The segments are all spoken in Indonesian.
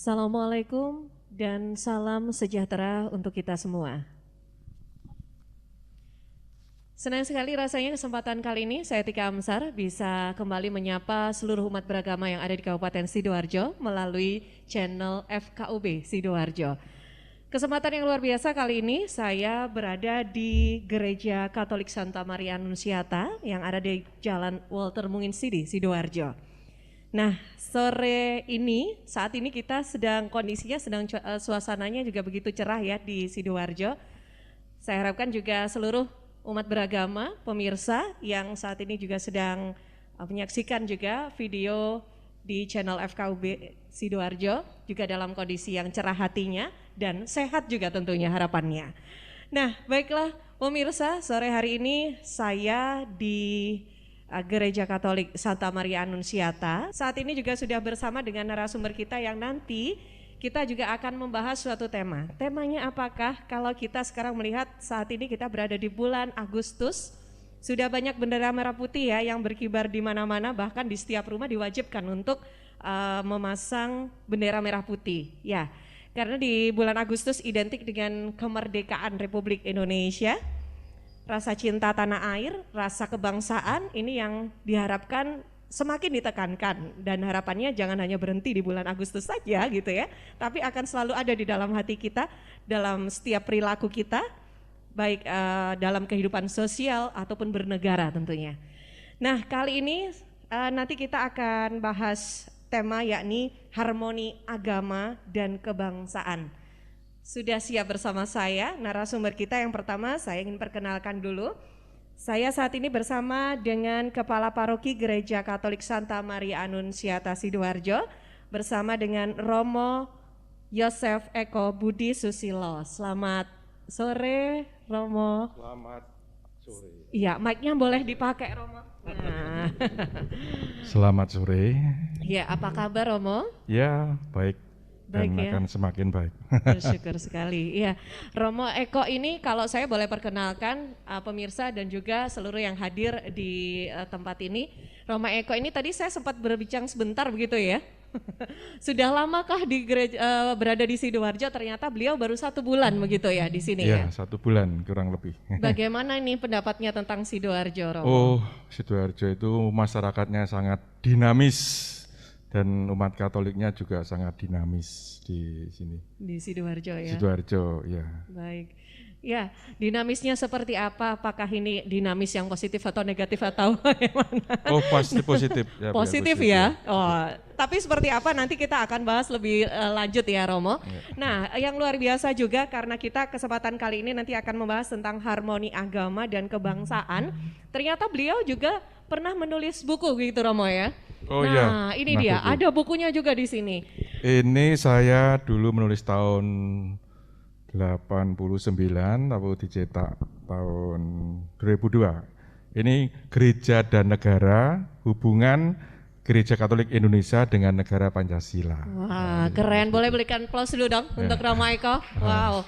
Assalamualaikum dan salam sejahtera untuk kita semua. Senang sekali rasanya kesempatan kali ini saya Tika Amsar bisa kembali menyapa seluruh umat beragama yang ada di Kabupaten Sidoarjo melalui channel FKUB Sidoarjo. Kesempatan yang luar biasa kali ini saya berada di Gereja Katolik Santa Maria Annunziata yang ada di Jalan Walter Munginsidi, Sidoarjo. Nah, saat ini kita kondisinya suasananya juga begitu cerah ya di Sidoarjo. Saya harapkan juga seluruh umat beragama, pemirsa yang saat ini juga sedang menyaksikan juga video di channel FKUB Sidoarjo juga dalam kondisi yang cerah hatinya dan sehat juga tentunya harapannya. Nah, baiklah pemirsa, sore hari ini saya di Gereja Katolik Santa Maria Annunziata. Saat ini juga sudah bersama dengan narasumber kita yang nanti kita juga akan membahas suatu tema. Temanya apakah? Kalau kita sekarang melihat saat ini kita berada di bulan Agustus, sudah banyak bendera merah putih ya yang berkibar di mana-mana, bahkan di setiap rumah diwajibkan untuk memasang bendera merah putih. Ya, karena di bulan Agustus identik dengan kemerdekaan Republik Indonesia. Rasa cinta tanah air, rasa kebangsaan ini yang diharapkan semakin ditekankan dan harapannya jangan hanya berhenti di bulan Agustus saja gitu ya, tapi akan selalu ada di dalam hati kita, dalam setiap perilaku kita, baik dalam kehidupan sosial ataupun bernegara tentunya. Nah, kali ini nanti kita akan bahas tema yakni harmoni agama dan kebangsaan. Sudah siap bersama saya narasumber kita yang pertama, saya ingin perkenalkan dulu. Saya saat ini bersama dengan Kepala Paroki Gereja Katolik Santa Maria Annunziata Sidoarjo bersama dengan Romo Yosef Eko Budi Susilo. Selamat sore Romo. Selamat sore. Iya, mic-nya boleh dipakai Romo. Nah. Selamat sore. Ya, apa kabar Romo? Ya, baik. Dan Baik, ya. akan semakin baik. Bersyukur sekali. Iya, Romo Eko ini kalau saya boleh perkenalkan pemirsa dan juga seluruh yang hadir di tempat ini. Romo Eko ini tadi saya sempat berbincang sebentar begitu ya. Sudah lamakah di gereja, berada di Sidoarjo? Ternyata beliau baru 1 bulan begitu ya di sini ya. Ya, 1 bulan kurang lebih. Bagaimana ini pendapatnya tentang Sidoarjo, Romo? Oh, Sidoarjo itu masyarakatnya sangat dinamis. Dan umat Katoliknya juga sangat dinamis di sini. Di Sidoarjo ya. Sidoarjo, ya. Baik. Ya, dinamisnya seperti apa? Apakah ini dinamis yang positif atau negatif atau bagaimana? Oh, pasti positif. Ya, Positif ya. Oh, tapi seperti apa nanti kita akan bahas lebih lanjut ya Romo. Ya. Nah, yang luar biasa juga karena kita kesempatan kali ini nanti akan membahas tentang harmoni agama dan kebangsaan. Ternyata beliau juga pernah menulis buku gitu Romo ya. Oh nah, ya. ini dia, buku. ada bukunya juga di sini. Ini saya dulu menulis tahun 89, lalu dicetak tahun 2002. Ini Gereja dan Negara, hubungan Gereja Katolik Indonesia dengan negara Pancasila. Wah, keren. Boleh berikan applause dulu dong untuk Romo Eko. Wow.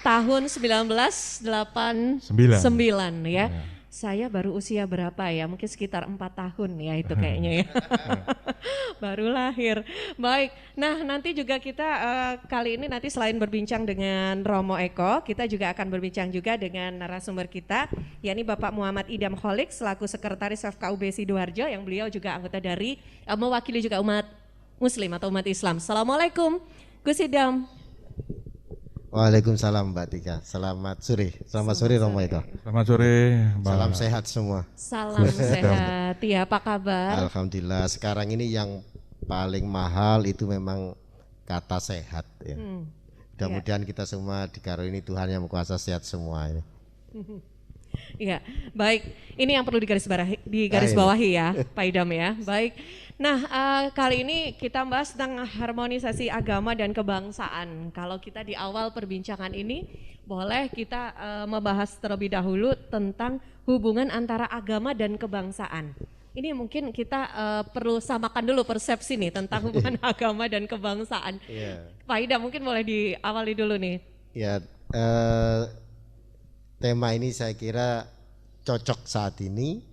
Tahun 1989 ya. Saya baru usia berapa ya? Mungkin sekitar 4 tahun ya itu kayaknya ya. Baru lahir. Baik. Nah, nanti juga kita kali ini nanti selain berbincang dengan Romo Eko, kita juga akan berbincang juga dengan narasumber kita, yakni Bapak Muhammad Idam Kholik selaku Sekretaris FKUB Sidoarjo yang beliau juga anggota dari mewakili juga umat Muslim atau umat Islam. Assalamualaikum, Gus Idam. Waalaikumsalam Mbak Tika. Selamat sore. Selamat sore Romo Eko. Selamat sore, Mbak. Salam sehat semua. Salam sehat. Ya, apa kabar? Alhamdulillah. Sekarang ini yang paling mahal itu memang kata sehat ya. Mudah-mudahan kita semua dikaruniai Tuhan yang Kuasa sehat semua ya. Iya, baik. Ini yang perlu digaris bawahi ya, Pak Idam ya. Baik. Nah, kali ini kita bahas tentang harmonisasi agama dan kebangsaan. Kalau kita di awal perbincangan ini, boleh kita membahas terlebih dahulu tentang hubungan antara agama dan kebangsaan. Ini mungkin kita perlu samakan dulu persepsi nih tentang hubungan agama dan kebangsaan. Pak Idam mungkin boleh diawali dulu nih. Ya, tema ini saya kira cocok saat ini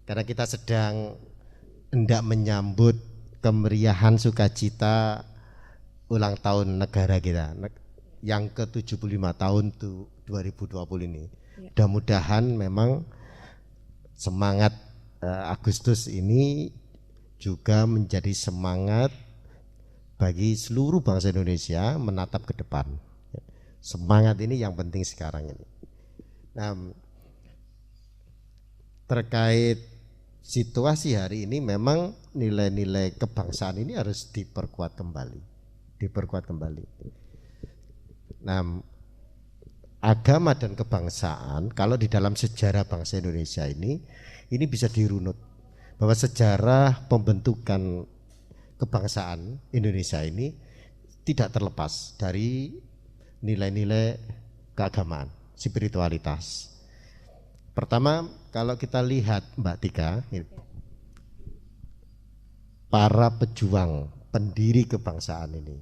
karena kita sedang hendak menyambut kemeriahan sukacita ulang tahun negara kita yang ke-75 tahun tuh 2020 ini. Mudah-mudahan memang semangat Agustus ini juga menjadi semangat bagi seluruh bangsa Indonesia menatap ke depan. Semangat ini yang penting sekarang ini. Nah, terkait situasi hari ini memang nilai-nilai kebangsaan ini harus diperkuat kembali. Nah, agama dan kebangsaan kalau di dalam sejarah bangsa Indonesia ini bisa dirunut bahwa sejarah pembentukan kebangsaan Indonesia ini tidak terlepas dari nilai-nilai keagamaan, spiritualitas. Pertama, kalau kita lihat Mbak Tika, para pejuang pendiri kebangsaan ini,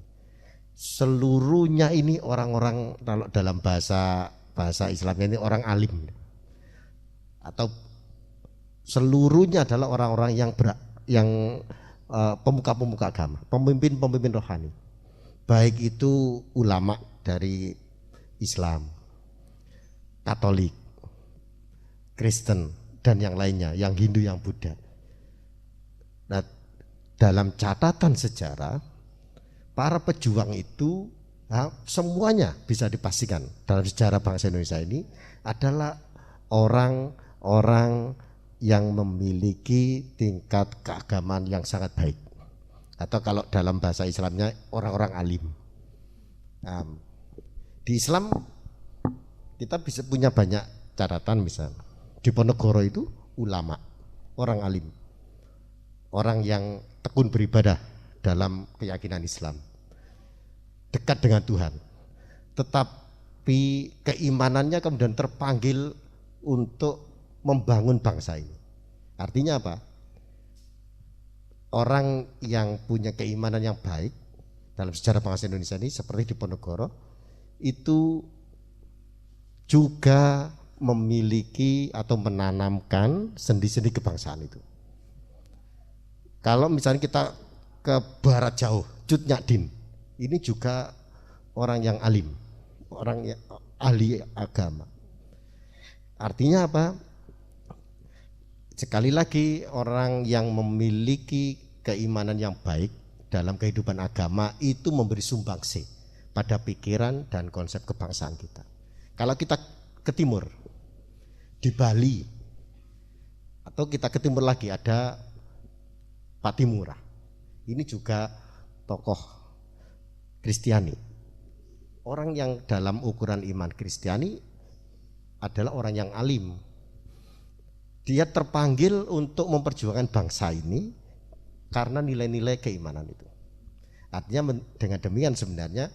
seluruhnya ini orang-orang, kalau dalam bahasa Islamnya ini orang alim, atau seluruhnya adalah orang-orang yang pemuka-pemuka agama, pemimpin-pemimpin rohani, baik itu ulama dari Islam, Katolik, Kristen, dan yang lainnya, yang Hindu, yang Buddha. Nah, dalam catatan sejarah, para pejuang itu semuanya bisa dipastikan dalam sejarah bangsa Indonesia ini adalah orang-orang yang memiliki tingkat keagamaan yang sangat baik, atau kalau dalam bahasa Islamnya orang-orang alim. Di Islam kita bisa punya banyak catatan, misalnya di Ponorogo itu ulama, orang alim, orang yang tekun beribadah dalam keyakinan Islam, dekat dengan Tuhan, tetapi keimanannya kemudian terpanggil untuk membangun bangsa ini. Artinya apa? Orang yang punya keimanan yang baik dalam sejarah bangsa Indonesia ini seperti di Ponorogo itu juga memiliki atau menanamkan sendi-sendi kebangsaan itu. Kalau misalnya kita ke barat jauh, Cut Nyak ini juga orang yang alim, orang yang ahli agama. Artinya apa? Sekali lagi, orang yang memiliki keimanan yang baik dalam kehidupan agama itu memberi sumbangsi pada pikiran dan konsep kebangsaan kita. Kalau kita ke timur, di Bali, atau kita ke timur lagi ada Patimura. Ini juga tokoh Kristiani. Orang yang dalam ukuran iman Kristiani adalah orang yang alim. Dia terpanggil untuk memperjuangkan bangsa ini karena nilai-nilai keimanan itu. Artinya dengan demikian sebenarnya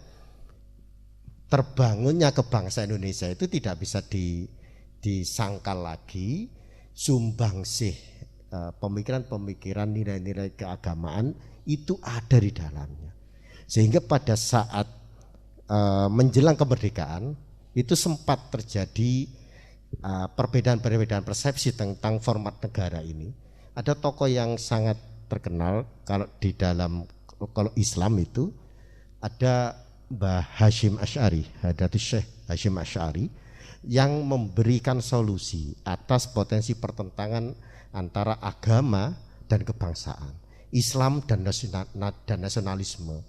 terbangunnya kebangsaan Indonesia itu tidak bisa disangkal lagi sumbangsih pemikiran-pemikiran, nilai-nilai keagamaan itu ada di dalamnya. Sehingga pada saat menjelang kemerdekaan itu sempat terjadi perbedaan-perbedaan persepsi tentang format negara ini. Ada tokoh yang sangat terkenal kalau Islam itu ada Mbah Hasyim Asy'ari, Hadratus Syekh Hasyim Asy'ari, yang memberikan solusi atas potensi pertentangan antara agama dan kebangsaan, Islam dan nasionalisme.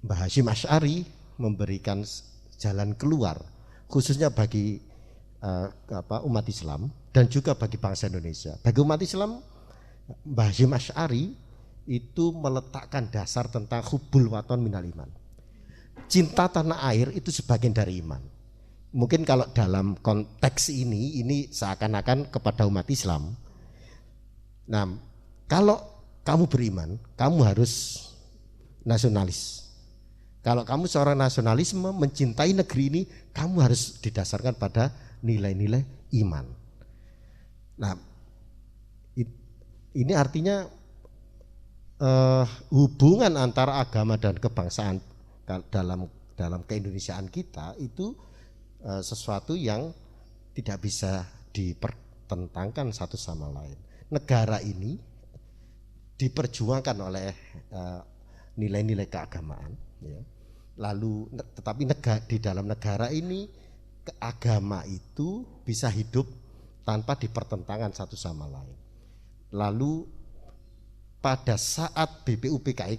Mbah Hasyim Asy'ari memberikan jalan keluar khususnya bagi umat Islam dan juga bagi bangsa Indonesia. Bagi umat Islam, Mbah Hasyim Asy'ari itu meletakkan dasar tentang hubbul waton minal iman. Cinta tanah air itu sebagian dari iman. Mungkin kalau dalam konteks ini seakan-akan kepada umat Islam. Nah, kalau kamu beriman, kamu harus nasionalis. Kalau kamu seorang nasionalisme mencintai negeri ini, kamu harus didasarkan pada nilai-nilai iman. Nah, ini artinya hubungan antara agama dan kebangsaan dalam keindonesiaan kita itu sesuatu yang tidak bisa dipertentangkan satu sama lain. Negara ini diperjuangkan oleh nilai-nilai keagamaan. Ya. Lalu tetapi di dalam negara ini agama itu bisa hidup tanpa dipertentangan satu sama lain. Lalu pada saat BPUPKI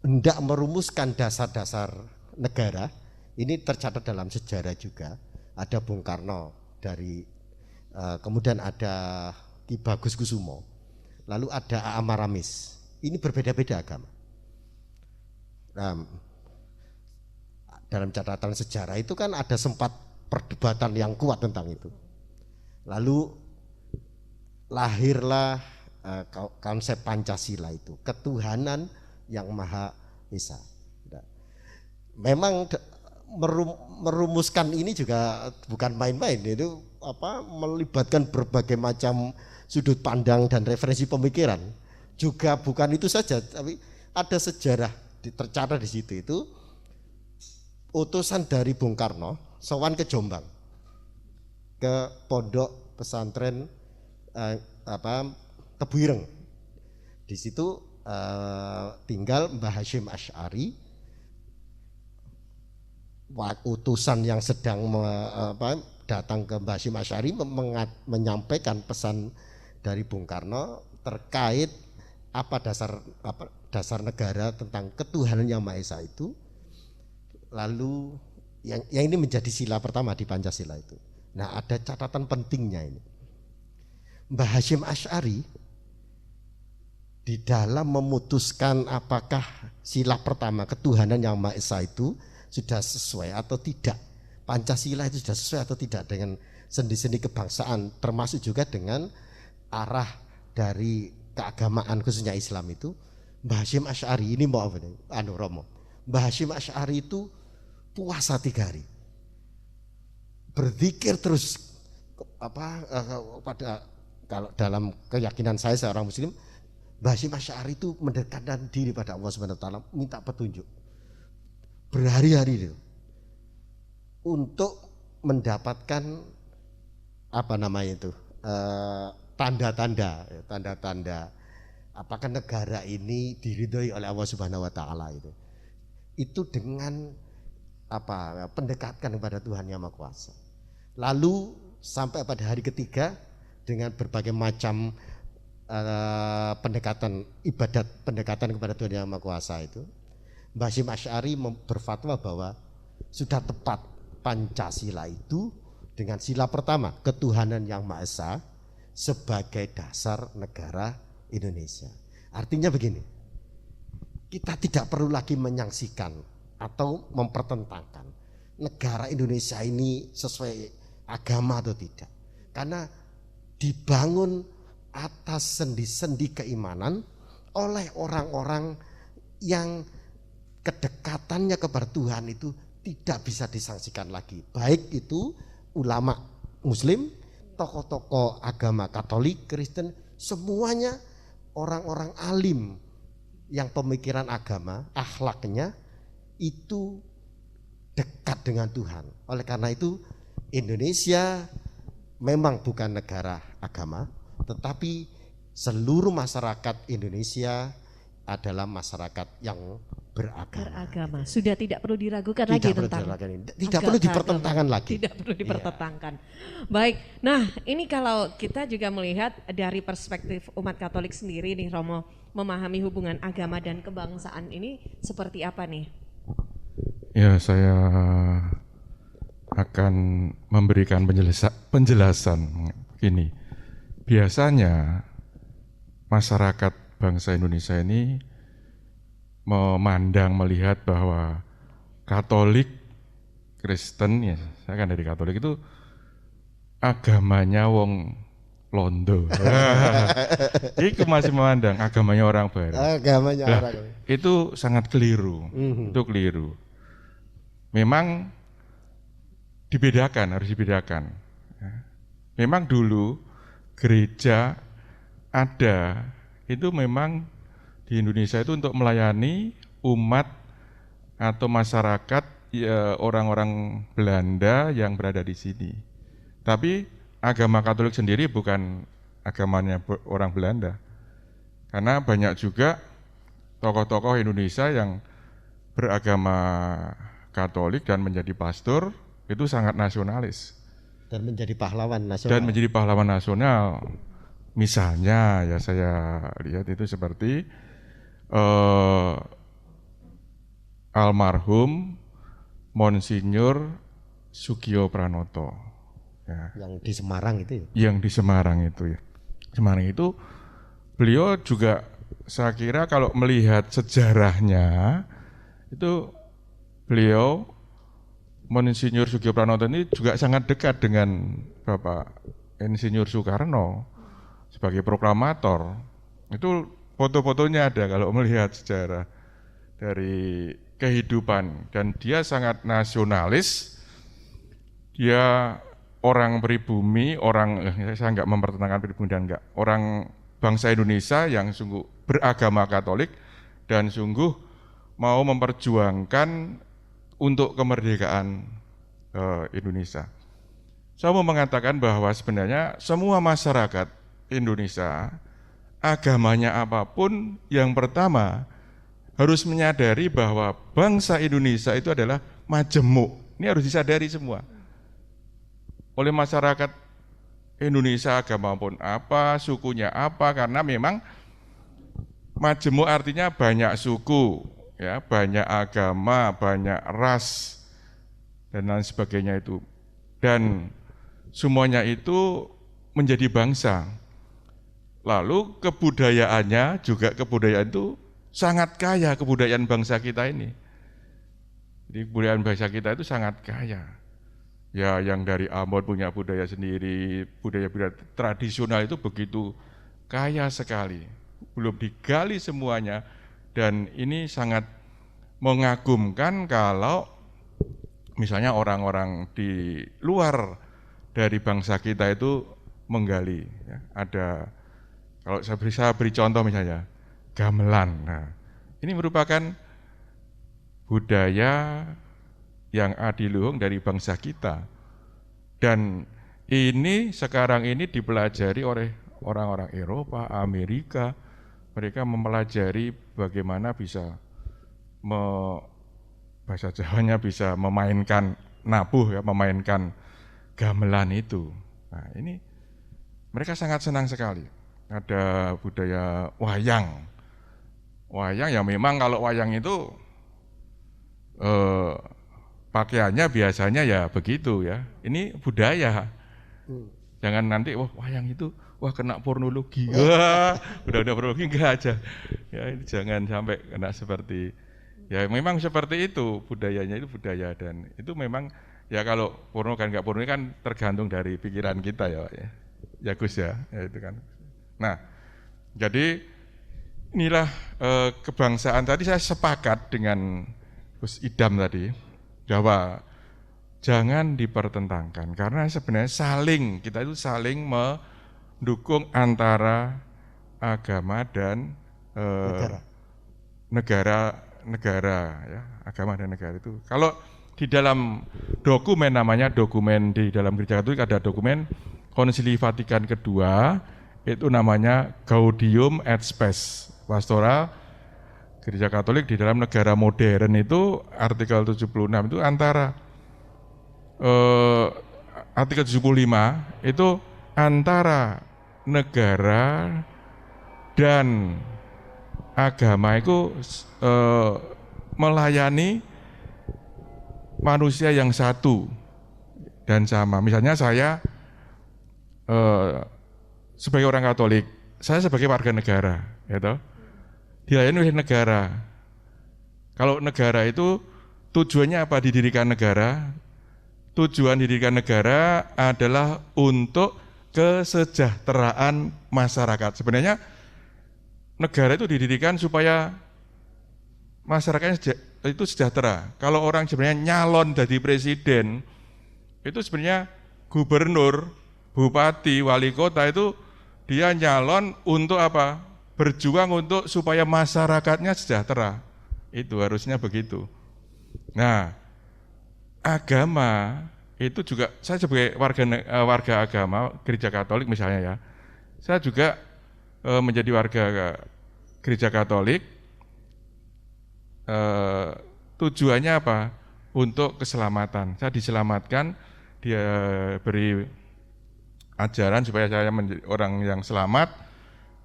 hendak merumuskan dasar-dasar negara, ini tercatat dalam sejarah juga. Ada Bung Karno kemudian ada Ki Bagus Kusumo, lalu ada A.A. Maramis. Ini berbeda-beda agama. Nah, dalam catatan sejarah itu kan ada sempat perdebatan yang kuat tentang itu. Lalu lahirlah konsep Pancasila itu, ketuhanan yang Maha Esa. Memang merumuskan ini juga bukan main-main, itu melibatkan berbagai macam sudut pandang dan referensi pemikiran. Juga bukan itu saja, tapi ada sejarah tercatat di situ. Itu utusan dari Bung Karno sowan ke Jombang, ke pondok pesantren Tebuireng. Di situ tinggal Mbah Hasyim Asy'ari. Utusan yang sedang datang ke Mbah Hasyim Asy'ari menyampaikan pesan dari Bung Karno terkait dasar negara tentang ketuhanan yang Maha Esa itu. Lalu yang ini menjadi sila pertama di Pancasila itu. Nah, ada catatan pentingnya ini. Mbah Hasyim Asy'ari di dalam memutuskan apakah sila pertama ketuhanan yang Maha Esa itu sudah sesuai atau tidak, Pancasila itu sudah sesuai atau tidak dengan sendi-sendi kebangsaan, termasuk juga dengan arah dari keagamaan khususnya Islam itu. Mbah Hasyim Asy'ari ini Romo, Mbah Hasyim Asy'ari itu puasa 3 hari, berzikir terus pada kalau dalam keyakinan saya seorang Muslim, Mbah Hasyim Asy'ari itu mendekatkan diri pada Allah Subhanahu wa taala, minta petunjuk berhari-hari itu untuk mendapatkan tanda-tanda apakah negara ini diridhoi oleh Allah Subhanahu wa taala itu dengan pendekatan kepada Tuhan Yang Maha Kuasa. Lalu sampai pada hari ketiga dengan berbagai macam pendekatan kepada Tuhan Yang Maha Kuasa itu, Mbah Hasyim Asy'ari berfatwa bahwa sudah tepat Pancasila itu dengan sila pertama ketuhanan yang Maha Esa sebagai dasar negara Indonesia. Artinya begini, kita tidak perlu lagi menyaksikan atau mempertentangkan negara Indonesia ini sesuai agama atau tidak, karena dibangun atas sendi-sendi keimanan oleh orang-orang yang kedekatannya kepada Tuhan itu tidak bisa disangsikan lagi, baik itu ulama Muslim, tokoh-tokoh agama Katolik, Kristen, semuanya orang-orang alim yang pemikiran agama, akhlaknya itu dekat dengan Tuhan. Oleh karena itu Indonesia memang bukan negara agama, tetapi seluruh masyarakat Indonesia adalah masyarakat yang beragama. Sudah tidak perlu diragukan lagi tentang tidak perlu dipertentangkan lagi. Tidak perlu dipertentangkan. Baik, nah ini kalau kita juga melihat dari perspektif umat Katolik sendiri nih Romo, memahami hubungan agama dan kebangsaan ini seperti apa nih? Ya, saya akan memberikan penjelasan gini. Biasanya masyarakat bangsa Indonesia ini melihat bahwa Katolik, Kristen, ya saya kan dari Katolik, itu agamanya wong Londo. Itu masih memandang agamanya orang barat. Itu sangat keliru. Itu keliru. Memang harus dibedakan. Memang dulu gereja ada, itu memang di Indonesia itu untuk melayani umat atau masyarakat orang-orang Belanda yang berada di sini. Tapi agama Katolik sendiri bukan agamanya orang Belanda. Karena banyak juga tokoh-tokoh Indonesia yang beragama Katolik dan menjadi pastor itu sangat nasionalis dan menjadi pahlawan nasional. Misalnya ya saya lihat itu seperti almarhum Monsinyur Sugio Pranoto ya. Yang di Semarang itu ya? Yang di Semarang itu ya. Semarang itu beliau juga saya kira kalau melihat sejarahnya itu beliau Monsinyur Sugio Pranoto ini juga sangat dekat dengan Bapak Insinyur Soekarno sebagai proklamator. Itu foto-fotonya ada kalau melihat sejarah dari kehidupan, dan dia sangat nasionalis. Dia orang pribumi, saya enggak mempertentangkan pribumi dan enggak, orang bangsa Indonesia yang sungguh beragama Katolik dan sungguh mau memperjuangkan untuk kemerdekaan Indonesia. Saya mau mengatakan bahwa sebenarnya semua masyarakat Indonesia, agamanya apapun, yang pertama harus menyadari bahwa bangsa Indonesia itu adalah majemuk. Ini harus disadari semua oleh masyarakat Indonesia, agama pun apa, sukunya apa, karena memang majemuk artinya banyak suku, ya, banyak agama, banyak ras dan lain sebagainya itu. Dan semuanya itu menjadi bangsa. Lalu kebudayaannya juga, kebudayaan itu sangat kaya, kebudayaan bangsa kita ini. Jadi kebudayaan bangsa kita itu sangat kaya. Ya, yang dari Ambon punya budaya sendiri, budaya-budaya tradisional itu begitu kaya sekali. Belum digali semuanya, dan ini sangat mengagumkan kalau misalnya orang-orang di luar dari bangsa kita itu menggali. Ya, ada, kalau saya beri contoh misalnya, gamelan. Nah, ini merupakan budaya yang adiluhung dari bangsa kita. Dan ini sekarang ini dipelajari oleh orang-orang Eropa, Amerika. Mereka mempelajari bagaimana bisa bahasa Jawanya bisa memainkan nabuh, ya, memainkan gamelan itu. Nah, ini mereka sangat senang sekali. Ada budaya wayang. Wayang ya memang kalau wayang itu pakaiannya biasanya ya begitu ya. Ini budaya. Jangan nanti wah wayang itu wah kena pornologi. Wah, udah pornologi enggak aja. Ya, jangan sampai kena seperti, ya memang seperti itu budayanya, itu budaya, dan itu memang ya kalau porno kan enggak porno kan tergantung dari pikiran kita ya Pak ya. Ya Gus ya, ya itu kan. Nah, jadi inilah kebangsaan. Tadi saya sepakat dengan Gus Idam tadi bahwa jangan dipertentangkan, karena sebenarnya kita itu saling mendukung antara agama dan negara ya, agama dan negara itu. Kalau di dalam dokumen, namanya dokumen di dalam Gereja Katolik, ada dokumen Konsili Vatikan kedua, itu namanya Gaudium et Spes, Pastoral Gereja Katolik di dalam negara modern. Itu artikel 76 itu antara artikel 75 itu antara negara dan agama itu melayani manusia yang satu dan sama. Misalnya saya sebagai orang Katolik, saya sebagai warga negara, gitu, dilayani oleh negara. Kalau negara itu tujuannya apa didirikan negara? Tujuan didirikan negara adalah untuk kesejahteraan masyarakat. Sebenarnya negara itu didirikan supaya masyarakatnya itu sejahtera. Kalau orang sebenarnya nyalon jadi presiden, itu sebenarnya gubernur, bupati, wali kota itu dia nyalon untuk apa? Berjuang untuk supaya masyarakatnya sejahtera. Itu harusnya begitu. Nah, agama itu juga, saya sebagai warga agama Gereja Katolik misalnya ya, saya juga menjadi warga gereja Katolik tujuannya apa? Untuk keselamatan. Saya diselamatkan, dia beri ajaran supaya saya menjadi orang yang selamat,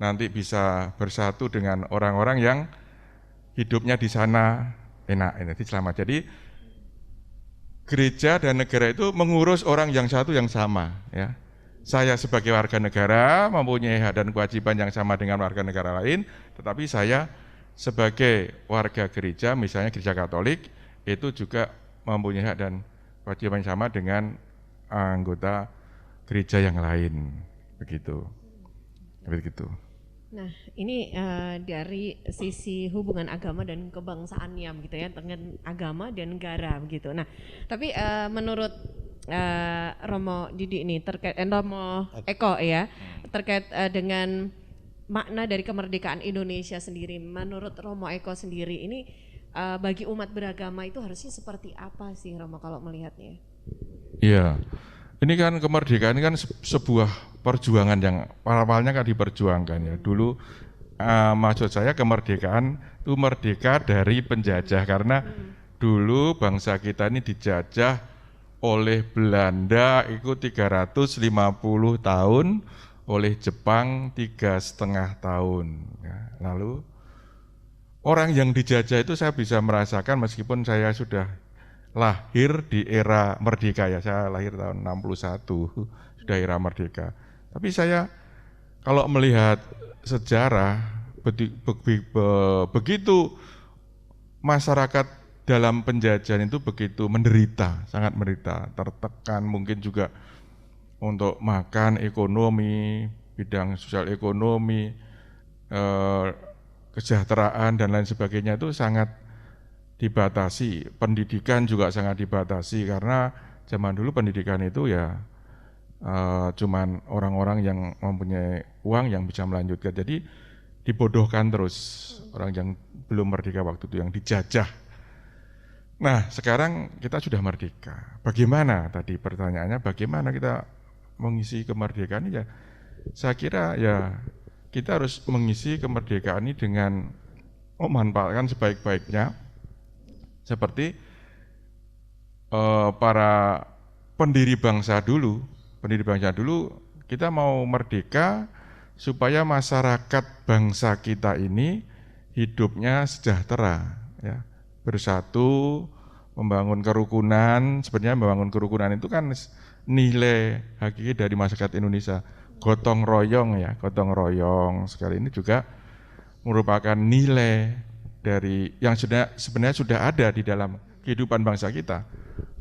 nanti bisa bersatu dengan orang-orang yang hidupnya di sana enak, ini selamat. Jadi gereja dan negara itu mengurus orang yang satu yang sama, ya. Saya sebagai warga negara mempunyai hak dan kewajiban yang sama dengan warga negara lain, tetapi saya sebagai warga gereja, misalnya gereja Katolik, itu juga mempunyai hak dan kewajiban yang sama dengan anggota gereja yang lain, begitu. Nah, ini dari sisi hubungan agama dan kebangsaannya begitu ya, dengan agama dan negara begitu. Nah, tapi menurut Romo Didi ini terkait Romo Eko ya, terkait dengan makna dari kemerdekaan Indonesia sendiri, menurut Romo Eko sendiri ini bagi umat beragama itu harusnya seperti apa sih Romo kalau melihatnya? Iya. Ini kan kemerdekaan ini kan sebuah perjuangan yang awalnya kan diperjuangkan ya. Dulu maksud saya kemerdekaan itu merdeka dari penjajah, karena dulu bangsa kita ini dijajah oleh Belanda itu 350 tahun, oleh Jepang 3,5 tahun. Ya. Lalu orang yang dijajah itu saya bisa merasakan meskipun saya sudah lahir di era merdeka ya, saya lahir tahun 61, sudah era merdeka. Tapi saya kalau melihat sejarah begitu masyarakat dalam penjajahan itu begitu menderita, sangat menderita, tertekan, mungkin juga untuk makan, ekonomi, bidang sosial ekonomi, kesejahteraan dan lain sebagainya itu sangat dibatasi, pendidikan juga sangat dibatasi karena zaman dulu pendidikan itu ya cuman orang-orang yang mempunyai uang yang bisa melanjutkan. Jadi dibodohkan terus orang yang belum merdeka waktu itu, yang dijajah. Nah, sekarang kita sudah merdeka. Bagaimana tadi pertanyaannya, bagaimana kita mengisi kemerdekaan ini ya? Saya kira ya kita harus mengisi kemerdekaan ini dengan memanfaatkan sebaik-baiknya. Seperti para pendiri bangsa dulu kita mau merdeka supaya masyarakat bangsa kita ini hidupnya sejahtera, ya, bersatu, membangun kerukunan. Sebenarnya membangun kerukunan itu kan nilai hakiki dari masyarakat Indonesia, gotong royong ya, gotong royong sekali ini juga merupakan nilai dari yang sebenarnya sudah ada di dalam kehidupan bangsa kita.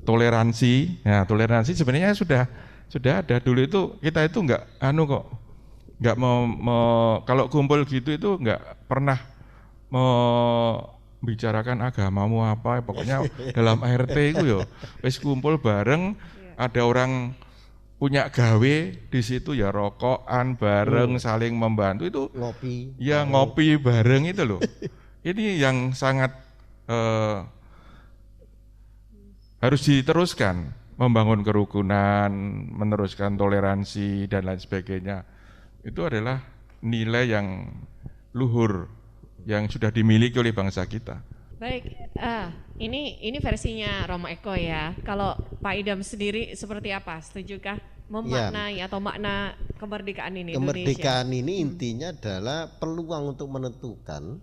Toleransi, ya toleransi sebenarnya sudah ada. Dulu itu kita itu nggak mau kalau kumpul gitu itu nggak pernah membicarakan agamamu apa, pokoknya dalam ART itu yo wis kumpul bareng, ada orang punya gawe di situ ya rokokan bareng, saling membantu itu ngopi. Ya ngopi bareng itu loh. Ini yang sangat harus diteruskan, membangun kerukunan, meneruskan toleransi dan lain sebagainya. Itu adalah nilai yang luhur yang sudah dimiliki oleh bangsa kita. Baik, ini versinya Romo Eko ya. Kalau Pak Idam sendiri seperti apa? Setujukah memaknai atau makna kemerdekaan ini Kemerdekaan Indonesia? ini intinya adalah peluang untuk menentukan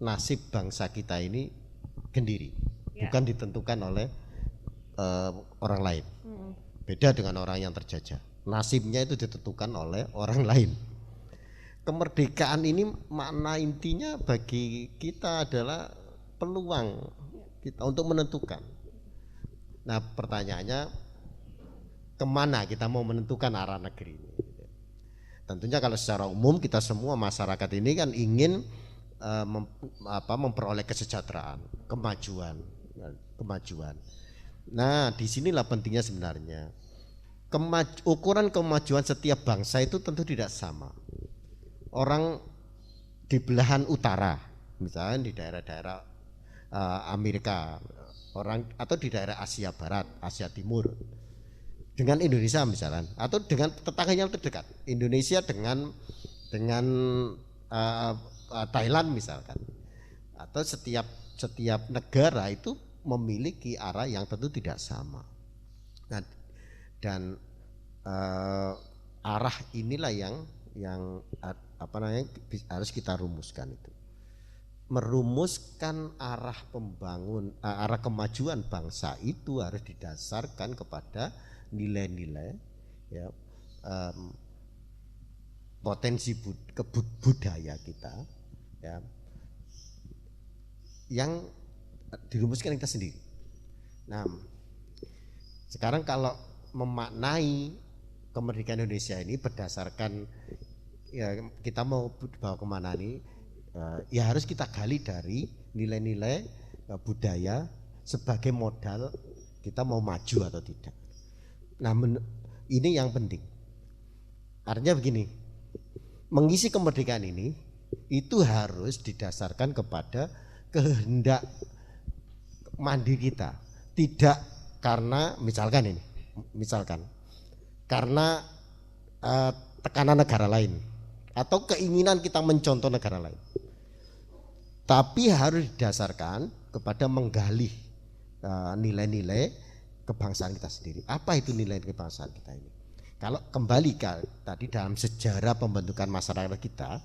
nasib bangsa kita ini sendiri, bukan ditentukan oleh orang lain. Beda dengan orang yang terjajah, nasibnya itu ditentukan oleh orang lain. Kemerdekaan ini makna intinya bagi kita adalah peluang kita untuk menentukan. Nah, pertanyaannya kemana kita mau menentukan arah negeri ini? Tentunya kalau secara umum kita semua masyarakat ini kan ingin memperoleh kesejahteraan, kemajuan. Nah, disinilah pentingnya sebenarnya. Ukuran kemajuan setiap bangsa itu tentu tidak sama. Orang di belahan utara, misalnya di daerah-daerah Amerika, orang atau di daerah Asia Barat, Asia Timur, dengan Indonesia misalnya, atau dengan tetangganya yang terdekat, Indonesia dengan Thailand misalkan, atau setiap negara itu memiliki arah yang tentu tidak sama. Nah, dan arah inilah yang harus kita rumuskan itu. Merumuskan arah arah kemajuan bangsa itu harus didasarkan kepada nilai-nilai, ya, potensi budaya kita, ya, yang dirumuskan kita sendiri. Nah, sekarang kalau memaknai kemerdekaan Indonesia ini berdasarkan, ya, kita mau bawa kemana nih, ya harus kita gali dari nilai-nilai budaya sebagai modal kita mau maju atau tidak. Nah, ini yang penting. Artinya begini, mengisi kemerdekaan ini itu harus didasarkan kepada kehendak mandiri kita, tidak karena misalkan karena tekanan negara lain atau keinginan kita mencontoh negara lain, tapi harus didasarkan kepada menggali nilai-nilai kebangsaan kita sendiri. Apa itu nilai kebangsaan kita ini? Kalau kembali tadi dalam sejarah pembentukan masyarakat kita,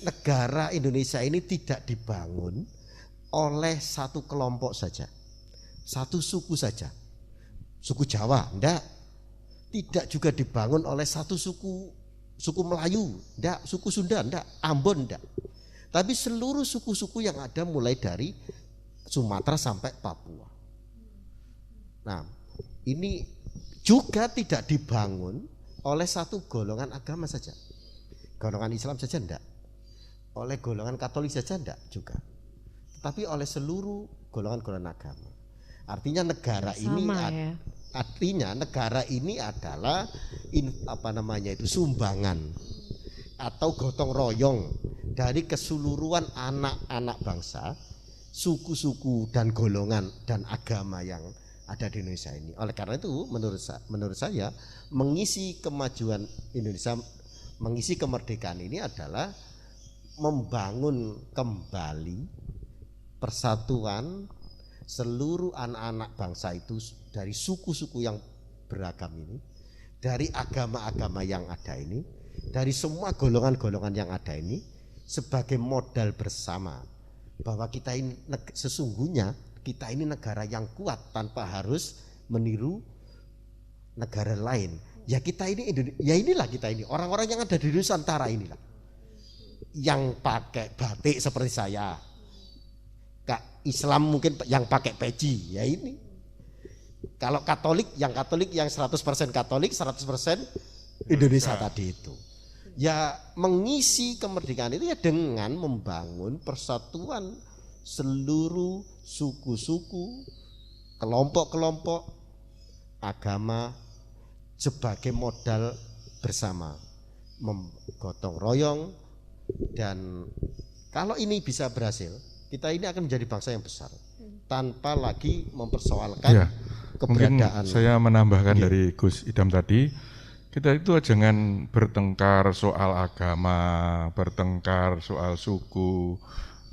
negara Indonesia ini tidak dibangun oleh satu kelompok saja, satu suku saja. Suku Jawa, enggak. Tidak juga dibangun oleh satu suku Melayu, enggak. Suku Sunda, enggak. Ambon, enggak. Tapi seluruh suku-suku yang ada mulai dari Sumatera sampai Papua. Nah, ini juga tidak dibangun oleh satu golongan agama saja. Golongan Islam saja enggak. Oleh golongan Katolik saja enggak juga. Tapi oleh seluruh golongan-golongan agama. Artinya negara ini adalah sumbangan atau gotong royong dari keseluruhan anak-anak bangsa, suku-suku dan golongan dan agama yang ada di Indonesia ini. Oleh karena itu menurut saya mengisi kemajuan Indonesia, mengisi kemerdekaan ini adalah membangun kembali persatuan seluruh anak-anak bangsa itu dari suku-suku yang beragam ini, dari agama-agama yang ada ini, dari semua golongan-golongan yang ada ini, sebagai modal bersama bahwa kita ini sesungguhnya kita ini negara yang kuat tanpa harus meniru negara lain. Ya kita ini ya inilah kita ini orang-orang yang ada di Nusantara inilah yang pakai batik seperti saya. Islam mungkin yang pakai peci, ya ini. Kalau Katolik yang 100% Katolik, 100% Indonesia tadi itu. Ya mengisi kemerdekaan itu ya dengan membangun persatuan seluruh suku-suku, kelompok-kelompok agama sebagai modal bersama, menggotong royong, dan kalau ini bisa berhasil, kita ini akan menjadi bangsa yang besar tanpa lagi mempersoalkan keberadaan. Mungkin saya menambahkan dari Gus Idam tadi, kita itu jangan bertengkar soal agama, bertengkar soal suku,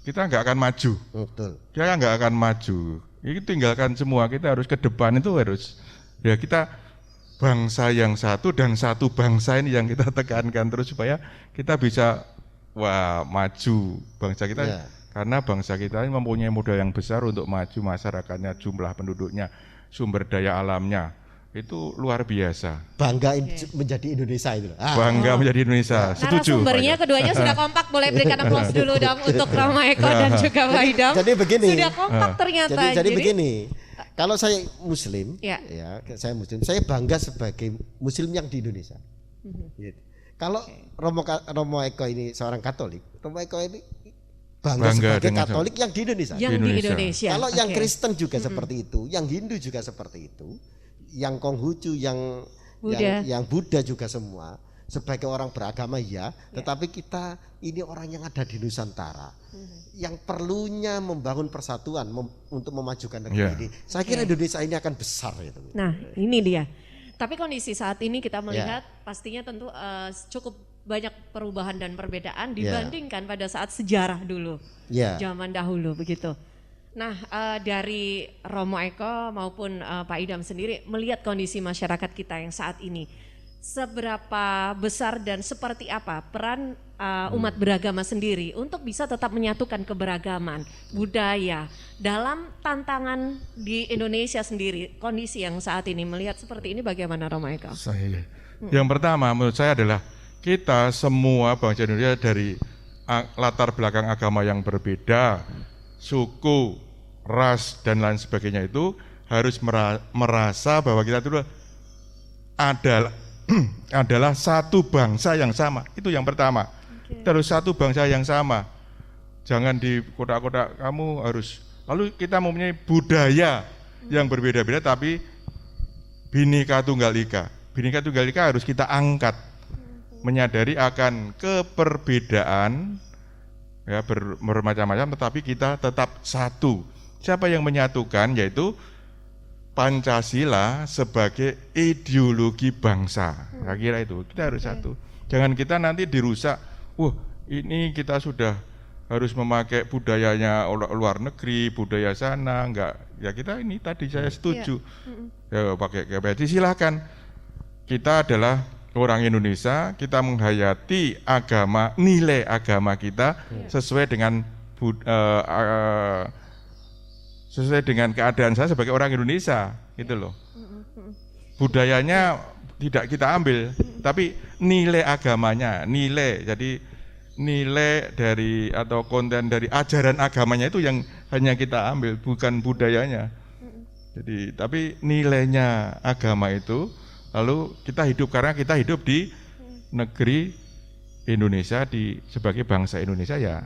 kita nggak akan maju. Betul. Kita nggak akan maju. Ini tinggalkan semua, kita harus ke depan itu harus ya kita bangsa yang satu dan satu bangsa ini yang kita tekankan terus supaya kita bisa maju bangsa kita. Karena bangsa kita ini mempunyai modal yang besar untuk maju, masyarakatnya, jumlah penduduknya, sumber daya alamnya itu luar biasa. Bangga menjadi Indonesia itu. Bangga menjadi Indonesia. Setuju. Narasumbernya keduanya sudah kompak, boleh berikan aplaus dulu dong untuk Rama Eko dan juga Pak Idam. Jadi begini. Sudah kompak ternyata. Jadi begini. Kalau saya Muslim, saya bangga sebagai Muslim yang di Indonesia. Kalau Romo Eko ini seorang Katolik, Romo Eko ini bangga sebagai Katolik yang di Indonesia. Yang di Indonesia. Kalau yang Kristen juga seperti itu, yang Hindu juga seperti itu, yang Konghucu, yang Buddha juga semua. Sebagai orang beragama tetapi kita ini orang yang ada di Nusantara, yang perlunya membangun persatuan untuk memajukan negeri ini. Saya kira Indonesia ini akan besar itu. Nah, ini dia. Tapi kondisi saat ini kita melihat pastinya tentu cukup banyak perubahan dan perbedaan dibandingkan pada saat sejarah dulu, zaman dahulu begitu. Nah, dari Romo Eko maupun Pak Idam sendiri melihat kondisi masyarakat kita yang saat ini, seberapa besar dan seperti apa peran umat beragama sendiri untuk bisa tetap menyatukan keberagaman budaya dalam tantangan di Indonesia sendiri, kondisi yang saat ini melihat seperti ini bagaimana Romo Eko? Yang pertama menurut saya adalah kita semua bangsa Indonesia dari latar belakang agama yang berbeda, suku, ras dan lain sebagainya itu harus merasa bahwa kita itu adalah satu bangsa yang sama. Itu yang pertama. Terus satu bangsa yang sama. Jangan di kotak-kotak kamu harus. Lalu kita mempunyai budaya yang berbeda-beda tapi Bhinneka Tunggal Ika. Bhinneka Tunggal Ika harus kita angkat. Menyadari akan keperbedaan ya bermacam-macam tetapi kita tetap satu. Siapa yang menyatukan? Yaitu Pancasila sebagai ideologi bangsa. Saya kira itu kita harus satu. Jangan kita nanti dirusak. Ini kita sudah harus memakai budayanya luar negeri, budaya sana, enggak. Ya kita ini tadi saya setuju. Ya pakai KBRI silahkan. Kita adalah orang Indonesia, kita menghayati agama, nilai agama kita sesuai dengan keadaan saya sebagai orang Indonesia, gitu loh. Budayanya tidak kita ambil, tapi nilai agamanya, jadi nilai dari atau konten dari ajaran agamanya itu yang hanya kita ambil, bukan budayanya. Jadi, tapi nilainya agama itu, lalu kita hidup karena kita hidup di negeri Indonesia sebagai bangsa Indonesia ya,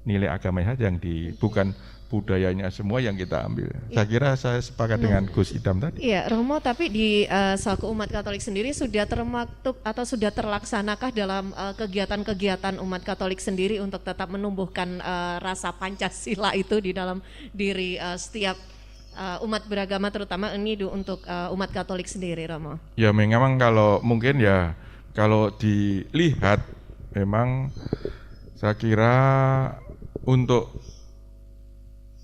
nilai agamanya yang bukan budayanya semua yang kita ambil. Saya kira saya sepakat dengan Gus Idam tadi. Iya, Romo, tapi di selaku umat Katolik sendiri sudah termaktub atau sudah terlaksanakah dalam kegiatan-kegiatan umat Katolik sendiri untuk tetap menumbuhkan rasa Pancasila itu di dalam diri setiap umat beragama, terutama ini untuk umat Katolik sendiri, Romo? Ya memang kalau dilihat memang saya kira untuk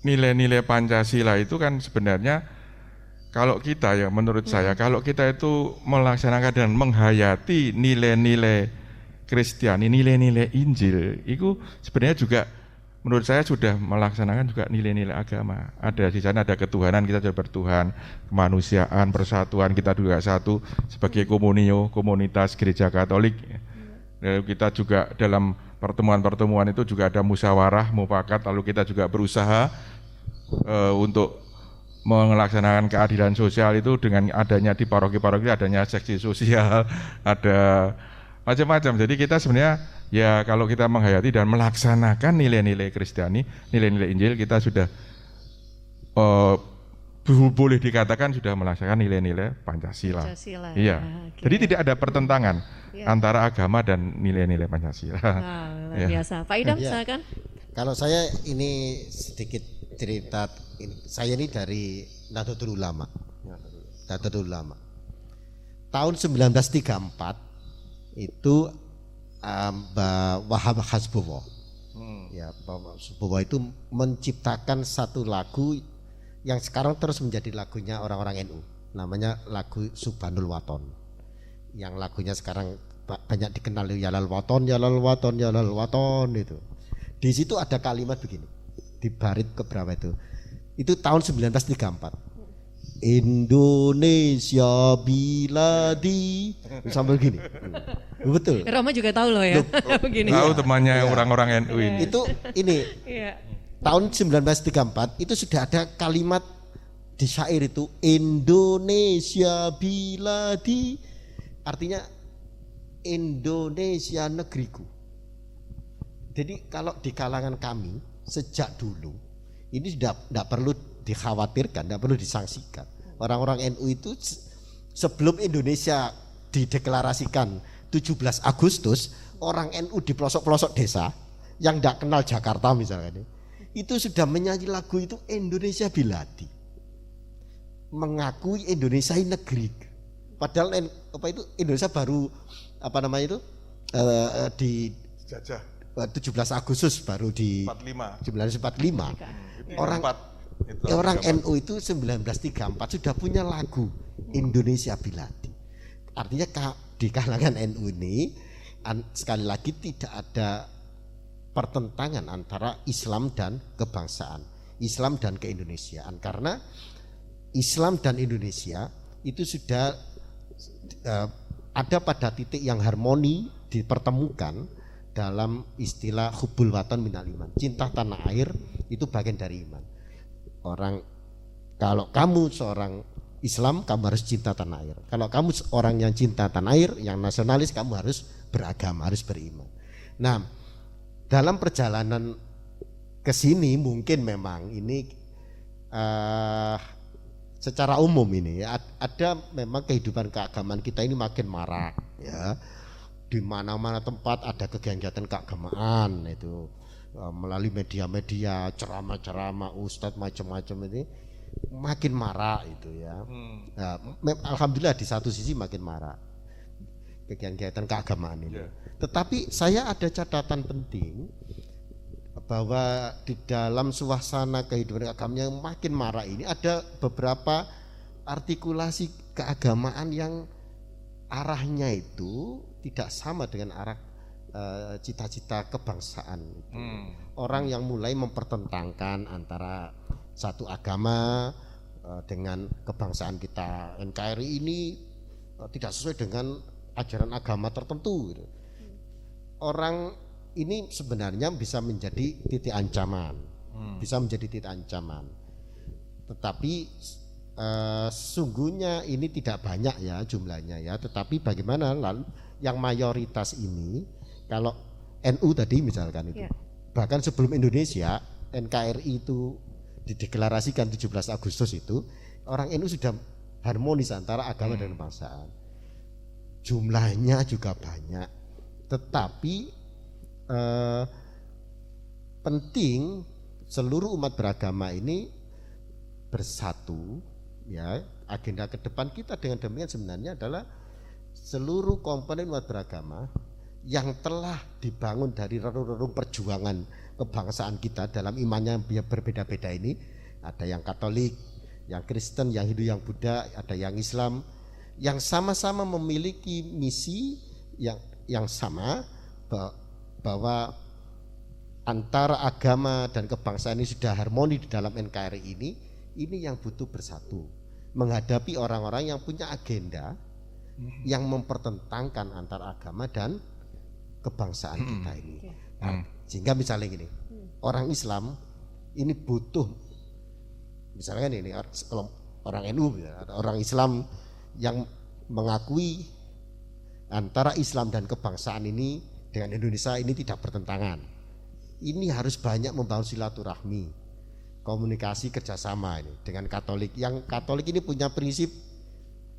nilai-nilai Pancasila itu kan sebenarnya kalau kita ya menurut saya kalau kita itu melaksanakan dan menghayati nilai-nilai Kristiani, nilai-nilai Injil itu sebenarnya juga menurut saya sudah melaksanakan juga nilai-nilai agama. Ada di sana ada ketuhanan, kita sudah bertuhan, kemanusiaan, persatuan, kita juga satu sebagai komunitas Gereja Katolik. Lalu kita juga dalam pertemuan-pertemuan itu juga ada musyawarah, mufakat, lalu kita juga berusaha untuk melaksanakan keadilan sosial itu dengan adanya di paroki-paroki adanya seksi sosial, ada macam-macam. Jadi kita sebenarnya ya kalau kita menghayati dan melaksanakan nilai-nilai Kristiani, nilai-nilai Injil, kita sudah boleh dikatakan sudah melaksanakan nilai-nilai Pancasila. Iya. Ya, okay. Jadi tidak ada pertentangan antara agama dan nilai-nilai Pancasila. Luar biasa. Pak Idam, silakan. Kalau saya ini sedikit cerita, saya ini dari Nahdlatul Ulama. Tahun 1934 itu Mbak Wahab Hasbullah. Ya, Mbak Hasbullah itu menciptakan satu lagu yang sekarang terus menjadi lagunya orang-orang NU. Namanya lagu Subhanul Waton. Yang lagunya sekarang banyak dikenal, ya lal waton, ya lal waton, ya lal waton itu. Di situ ada kalimat begini. Di barit keberapa itu tahun 1934. Indonesia biladi sampai begini. Betul. Roma juga tahu loh ya. Begini. Tahu temannya orang-orang NU ini. Itu ini. Tahun 1934 itu sudah ada kalimat di syair itu Indonesia biladi, artinya Indonesia negeriku. Jadi kalau di kalangan kami sejak dulu ini tidak perlu dikhawatirkan, tidak perlu disangsikan. Orang-orang NU itu sebelum Indonesia dideklarasikan 17 Agustus, orang NU di pelosok-pelosok desa yang tidak kenal Jakarta misalnya itu sudah menyanyi lagu itu Indonesia biladi, mengakui Indonesia ini negeri. Padahal apa itu Indonesia baru apa namanya itu di Jajah 17 Agustus baru di 45. 1945. Orang Itu orang agama. NU itu 1934 sudah punya lagu Indonesia Biladi. Artinya di kalangan NU ini sekali lagi tidak ada pertentangan antara Islam dan kebangsaan, Islam dan keindonesiaan, karena Islam dan Indonesia itu sudah ada pada titik yang harmoni dipertemukan dalam istilah hubbul watan minal iman. Cinta tanah air itu bagian dari iman. Kalau kamu seorang Islam, kamu harus cinta tanah air. Kalau kamu orang yang cinta tanah air, yang nasionalis, kamu harus beragama, harus beriman. Nah, dalam perjalanan ke sini mungkin memang ini secara umum ini ada memang kehidupan keagamaan kita ini makin marak ya. Di mana-mana tempat ada kegiatan keagamaan itu melalui media-media, ceramah-ceramah ustadz macam-macam ini makin marak itu ya. Nah, alhamdulillah di satu sisi makin marak kegiatan keagamaan ini. Tetapi saya ada catatan penting bahwa di dalam suasana kehidupan keagamaan yang makin marak ini ada beberapa artikulasi keagamaan yang arahnya itu tidak sama dengan arah cita-cita kebangsaan itu. Orang yang mulai mempertentangkan antara satu agama dengan kebangsaan kita. NKRI ini tidak sesuai dengan ajaran agama tertentu gitu. Orang ini sebenarnya bisa menjadi titik ancaman, bisa menjadi titik ancaman. Tetapi sungguhnya ini tidak banyak ya jumlahnya ya. Tetapi bagaimana lalu yang mayoritas ini, kalau NU tadi misalkan itu, bahkan sebelum Indonesia NKRI itu dideklarasikan 17 Agustus itu, orang NU sudah harmonis antara agama dan kebangsaan. Jumlahnya juga banyak, tetapi penting seluruh umat beragama ini bersatu ya. Agenda ke depan kita dengan demikian sebenarnya adalah seluruh komponen umat beragama yang telah dibangun dari relung-relung perjuangan kebangsaan kita dalam imannya yang berbeda-beda ini, ada yang Katolik, yang Kristen, yang Hindu, yang Buddha, ada yang Islam, yang sama-sama memiliki misi yang sama, bahwa antara agama dan kebangsaan ini sudah harmoni di dalam NKRI ini yang butuh bersatu menghadapi orang-orang yang punya agenda yang mempertentangkan antara agama dan kebangsaan kita ini. Nah, sehingga misalnya gini, orang Islam ini butuh, misalnya ini kalau orang NU, orang Islam yang mengakui antara Islam dan kebangsaan ini dengan Indonesia ini tidak bertentangan. Ini harus banyak membangun silaturahmi, komunikasi, kerjasama ini dengan Katolik. Yang Katolik ini punya prinsip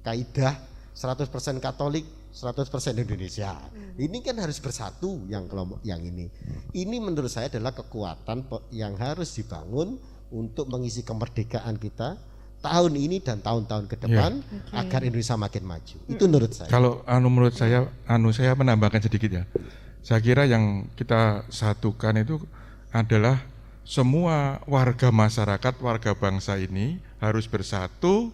kaidah 100% Katolik, 100% Indonesia. Ini kan harus bersatu yang kelompok yang ini. Ini menurut saya adalah kekuatan yang harus dibangun untuk mengisi kemerdekaan kita tahun ini dan tahun-tahun ke depan agar Indonesia makin maju. Itu menurut saya. Kalau menurut saya, saya menambahkan sedikit ya. Saya kira yang kita satukan itu adalah semua warga masyarakat, warga bangsa ini harus bersatu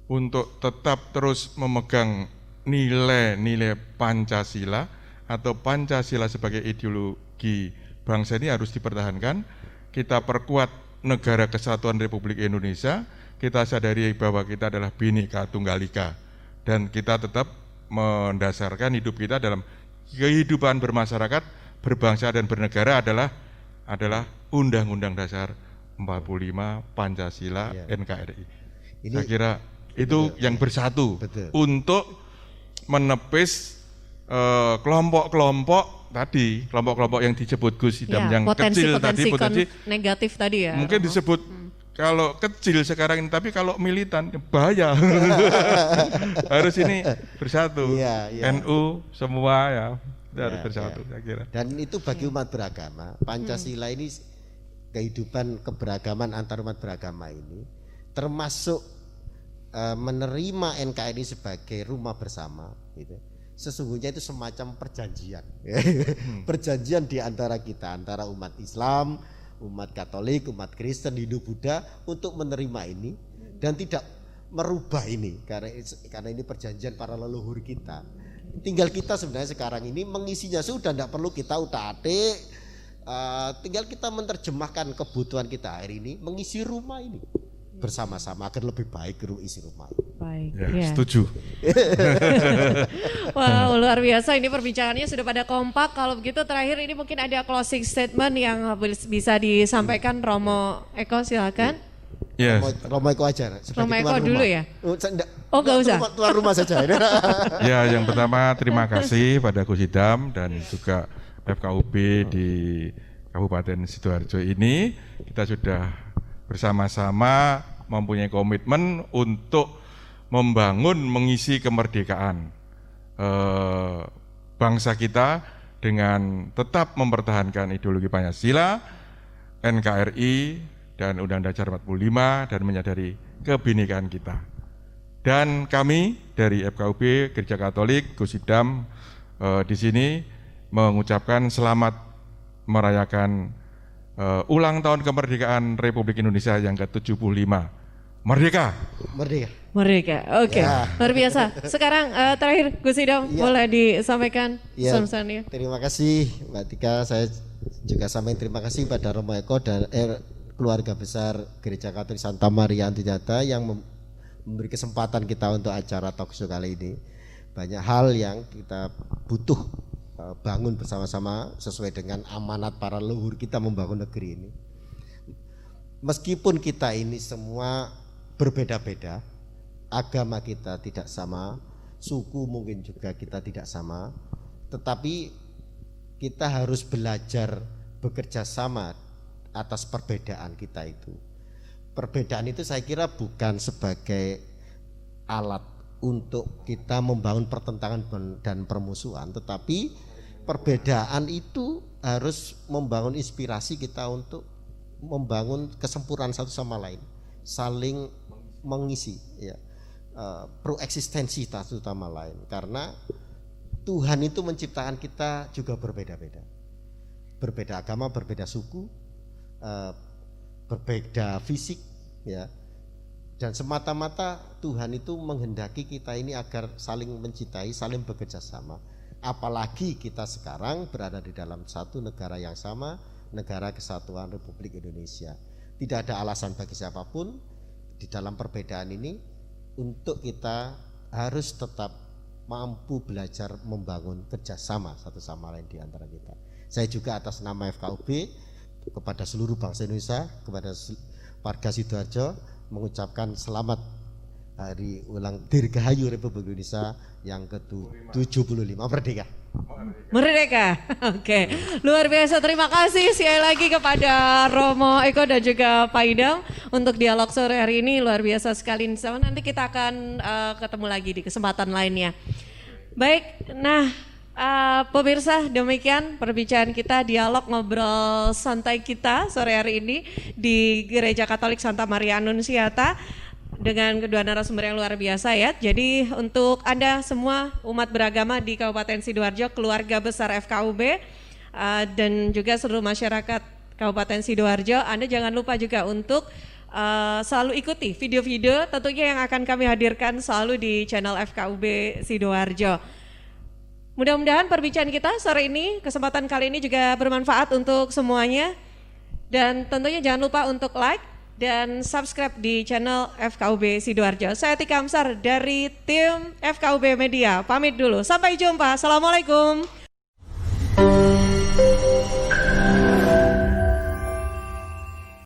untuk tetap terus memegang nilai-nilai Pancasila atau Pancasila sebagai ideologi bangsa ini harus dipertahankan. Kita perkuat negara kesatuan Republik Indonesia, kita sadari bahwa kita adalah Bhinneka Tunggal Ika dan kita tetap mendasarkan hidup kita dalam kehidupan bermasyarakat, berbangsa dan bernegara adalah Undang-Undang Dasar 45, Pancasila, NKRI. Saya kira itu yang bersatu untuk menepis kelompok-kelompok tadi, kelompok-kelompok yang disebut Gus Idam yang kecil tadi, potensi negatif tadi ya. Mungkin disebut kalau kecil sekarang ini, tapi kalau militan bahaya. Harus ini bersatu. NU semua ya harus bersatu, saya kira. Dan itu bagi umat beragama, Pancasila ini kehidupan keberagaman antar umat beragama ini termasuk menerima NKRI sebagai rumah bersama gitu. Sesungguhnya itu semacam perjanjian. Perjanjian di antara kita, antara umat Islam, umat Katolik, umat Kristen, Hindu, Buddha untuk menerima ini dan tidak merubah ini karena ini perjanjian para leluhur kita. Tinggal kita sebenarnya sekarang ini mengisinya, sudah tidak perlu kita utak-atik, tinggal kita menerjemahkan kebutuhan kita hari ini, mengisi rumah ini bersama-sama agar lebih baik isi rumah. Baik, ya. Setuju. Wow, luar biasa ini perbincangannya sudah pada kompak. Kalau begitu terakhir ini mungkin ada closing statement yang bisa disampaikan Romo Eko, silakan. Yes. Romo Eko aja. Romo Eko dulu ya? Oh nggak usah? Tuan rumah saja. Ya, yang pertama terima kasih pada Gus Idam dan juga FKUB di Kabupaten Sidoarjo ini. Kita sudah bersama-sama mempunyai komitmen untuk membangun, mengisi kemerdekaan bangsa kita dengan tetap mempertahankan ideologi Pancasila, NKRI, dan Undang-Undang Dasar 45 dan menyadari kebinekaan kita. Dan kami dari FKUB Gereja Katolik Gus Idam di sini mengucapkan selamat merayakan ulang tahun kemerdekaan Republik Indonesia yang ke-75. Merdeka. Merdeka. Merdeka. Oke. Ya. Luar biasa. Sekarang terakhir Gus Idam boleh disampaikan pesan-pesannya. Terima kasih Mbak Tika. Saya juga sampaikan terima kasih pada Romo Eko dan keluarga besar Gereja Katolik Santa Maria Antidata yang memberi kesempatan kita untuk acara talkshow kali ini. Banyak hal yang kita butuh bangun bersama-sama sesuai dengan amanat para leluhur kita membangun negeri ini. Meskipun kita ini semua berbeda-beda, agama kita tidak sama, suku mungkin juga kita tidak sama, tetapi kita harus belajar bekerja sama atas perbedaan kita itu. Perbedaan itu saya kira bukan sebagai alat untuk kita membangun pertentangan dan permusuhan, tetapi perbedaan itu harus membangun inspirasi kita untuk membangun kesempurnaan satu sama lain, saling mengisi ya, proeksistensi satu sama lain, karena Tuhan itu menciptakan kita juga berbeda-beda, berbeda agama, berbeda suku, berbeda fisik ya, dan semata-mata Tuhan itu menghendaki kita ini agar saling mencintai, saling bekerja sama. Apalagi kita sekarang berada di dalam satu negara yang sama, negara kesatuan Republik Indonesia. Tidak ada alasan bagi siapapun di dalam perbedaan ini untuk kita harus tetap mampu belajar membangun kerjasama satu sama lain di antara kita. Saya juga atas nama FKUB kepada seluruh bangsa Indonesia, kepada warga Sidoarjo mengucapkan selamat Hari Ulang Dirgahayu Republik Indonesia yang ke-75 Merdeka. Merdeka. Oke. Luar biasa, terima kasih sekali lagi kepada Romo Eko dan juga Pak Idam untuk dialog sore hari ini. Luar biasa sekali. Nanti kita akan ketemu lagi di kesempatan lainnya. Baik, nah pemirsa, demikian perbincangan kita, dialog ngobrol santai kita sore hari ini di Gereja Katolik Santa Maria Annunziata dengan kedua narasumber yang luar biasa ya. Jadi untuk Anda semua umat beragama di Kabupaten Sidoarjo, keluarga besar FKUB dan juga seluruh masyarakat Kabupaten Sidoarjo, Anda jangan lupa juga untuk selalu ikuti video-video tentunya yang akan kami hadirkan selalu di channel FKUB Sidoarjo. Mudah-mudahan perbincangan kita sore ini, kesempatan kali ini juga bermanfaat untuk semuanya. Dan tentunya jangan lupa untuk like dan subscribe di channel FKUB Sidoarjo. Saya Tika Amsar dari tim FKUB Media, pamit dulu. Sampai jumpa. Assalamualaikum